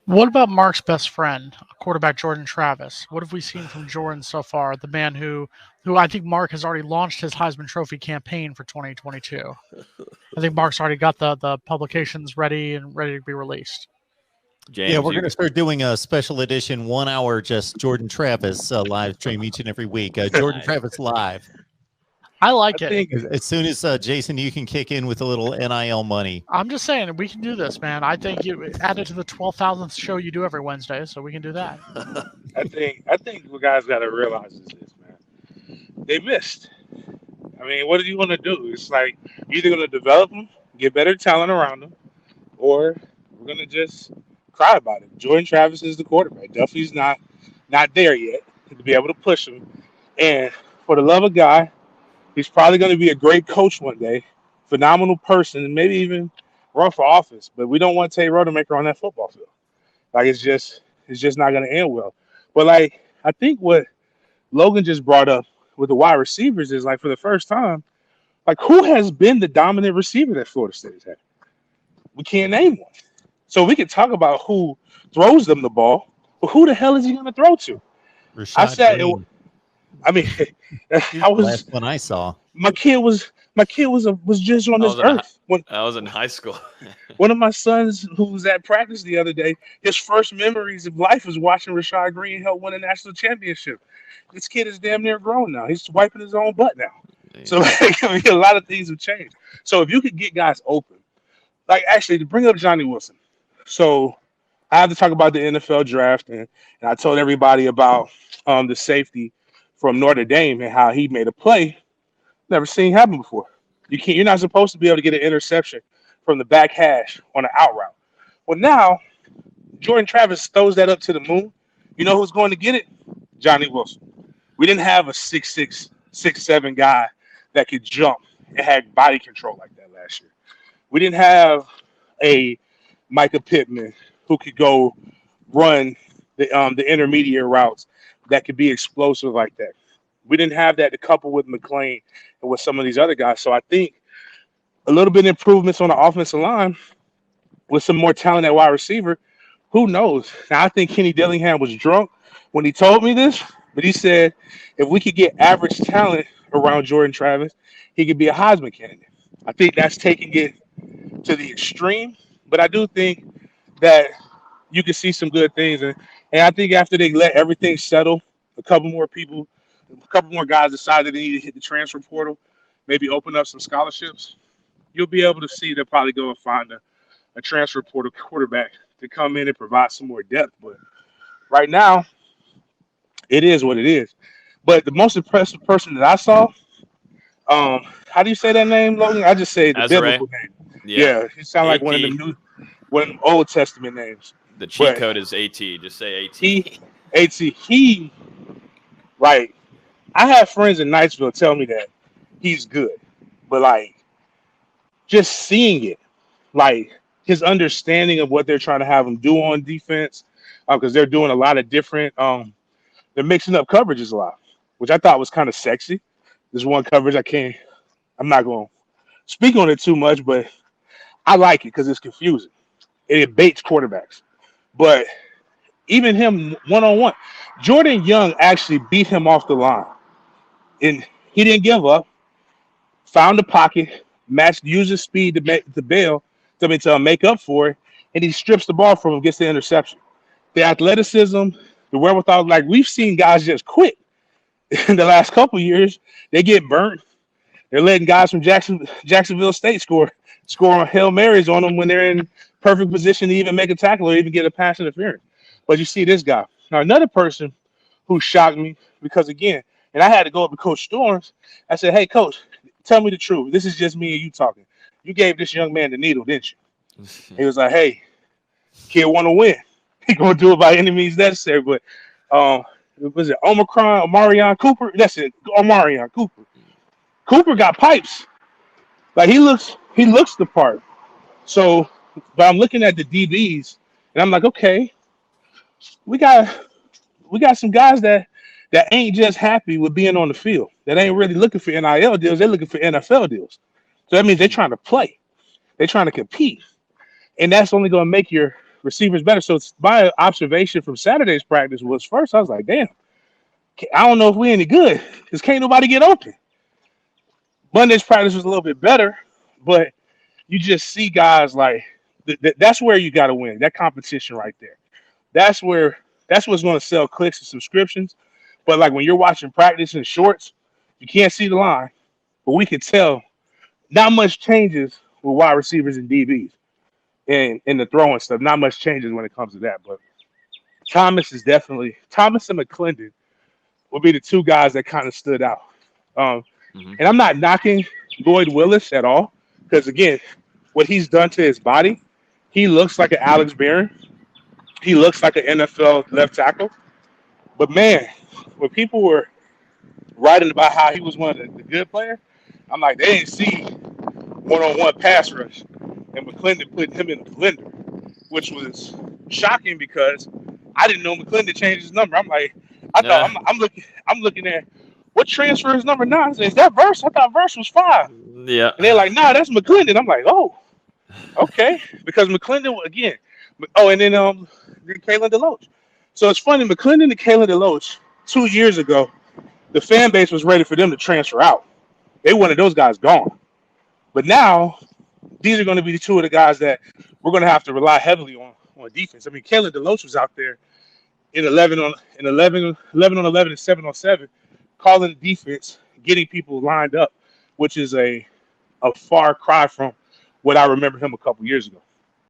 What about Mark's best friend, quarterback Jordan Travis? What have we seen from Jordan so far? The man who I think Mark has already launched his Heisman Trophy campaign for 2022. I think Mark's already got the publications ready and ready to be released. James, yeah, we're going to start doing a special edition 1 hour just Jordan Travis live stream each and every week. Jordan Travis live. I like it. As soon as Jason, you can kick in with a little NIL money. I'm just saying we can do this, man. I think you add it to the 12,000th show you do every Wednesday, so we can do that. I think what guys got to realize is this, man. They missed. I mean, what do you want to do? It's like you're either going to develop them, get better talent around them, or we're going to just cry about it. Jordan Travis is the quarterback. Duffy's not there yet to be able to push him. And for the love of God, he's probably going to be a great coach one day, phenomenal person, and maybe even run for office. But we don't want Tay Rodemaker on that football field. Like it's just not going to end well. But like I think what Logan just brought up with the wide receivers is like for the first time, like who has been the dominant receiver that Florida State has had? We can't name one. So we can talk about who throws them the ball, but who the hell is he going to throw to? I mean, I was last one I saw. My kid was just on this earth when I was in high school. One of my sons who was at practice the other day, his first memories of life was watching Rashad Green help win a national championship. This kid is damn near grown now. He's wiping his own butt now. Yeah. So like, I mean, a lot of things have changed. So if you could get guys open, like actually to bring up Johnny Wilson. So I have to talk about the NFL draft, and I told everybody about the safety from Notre Dame and how he made a play never seen happen before. You're not supposed to be able to get an interception from the back hash on an out route. Well, now Jordan Travis throws that up to the moon. You know who's going to get it? Johnny Wilson. We didn't have a 6'6", 6'7" guy that could jump and had body control like that last year. We didn't have a Micah Pittman who could go run the intermediate routes that could be explosive like that. We didn't have that to couple with McClain and with some of these other guys. So I think a little bit of improvements on the offensive line with some more talent at wide receiver. Who knows? Now, I think Kenny Dillingham was drunk when he told me this, but he said if we could get average talent around Jordan Travis, he could be a Heisman candidate. I think that's taking it to the extreme, but I do think that you can see some good things. And I think after they let everything settle, a couple more guys decide that they need to hit the transfer portal, maybe open up some scholarships, you'll be able to see they'll probably go and find a transfer portal quarterback to come in and provide some more depth. But right now, it is what it is. But the most impressive person that I saw, how do you say that name, Logan? I just say the biblical name. Yeah, it sounds like one of them Old Testament names. The cheat code is AT. Just say AT. He, right. I have friends in Niceville tell me that he's good, but like just seeing it, like his understanding of what they're trying to have him do on defense, because they're doing a lot of different, they're mixing up coverages a lot, which I thought was kind of sexy. There's one coverage I'm not going to speak on it too much, but I like it because it's confusing. It baits quarterbacks. But even him one-on-one, Jordan Young actually beat him off the line. And he didn't give up. Found the pocket, used his speed to make up for it, and he strips the ball from him, gets the interception. The athleticism, the wherewithal, like we've seen guys just quit in the last couple of years. They get burnt. They're letting guys from Jacksonville State score on Hail Marys on them when they're in perfect position to even make a tackle or even get a pass interference. But you see this guy. Now, another person who shocked me, because again, and I had to go up to Coach Storms. I said, hey, Coach, tell me the truth. This is just me and you talking. You gave this young man the needle, didn't you? He was like, hey, kid want to win. He going to do it by any means necessary. But was it Omarion Cooper? That's it, Omarion Cooper. Cooper got pipes. Like he looks the part. So, but I'm looking at the DBs, and I'm like, okay, we got some guys that ain't just happy with being on the field. That ain't really looking for NIL deals. They're looking for NFL deals. So that means they're trying to play. They're trying to compete. And that's only going to make your receivers better. So my observation from Saturday's practice was first, I was like, damn, I don't know if we any good because can't nobody get open. Monday's practice was a little bit better, but you just see guys like that's where you got to win. That competition right there. That's what's going to sell clicks and subscriptions. But like when you're watching practice in shorts, you can't see the line, but we can tell not much changes with wide receivers and DBs and in the throwing stuff. Not much changes when it comes to that. But Thomas and McClendon will be the two guys that kind of stood out. And I'm not knocking Lloyd Willis at all because, again, what he's done to his body, he looks like an Alex Barron. He looks like an NFL left tackle. But, man, when people were writing about how he was one of the good players, I'm like, they didn't see one-on-one pass rush. And McClendon put him in a blender, which was shocking because I didn't know McClendon changed his number. I'm like, I'm looking at what transfer is number 9. Is that Verse? I thought Verse was 5. Yeah. And they're like, nah, that's McClendon. I'm like, oh, okay. Because McClendon, again, and then Kalen DeLoach. So it's funny, McClendon and Kalen DeLoach, 2 years ago, the fan base was ready for them to transfer out. They wanted those guys gone. But now, these are going to be the two of the guys that we're going to have to rely heavily on defense. I mean, Kalen DeLoach was out there in 11 on 11 and 7 on 7, calling the defense, getting people lined up, which is a far cry from what I remember him a couple years ago.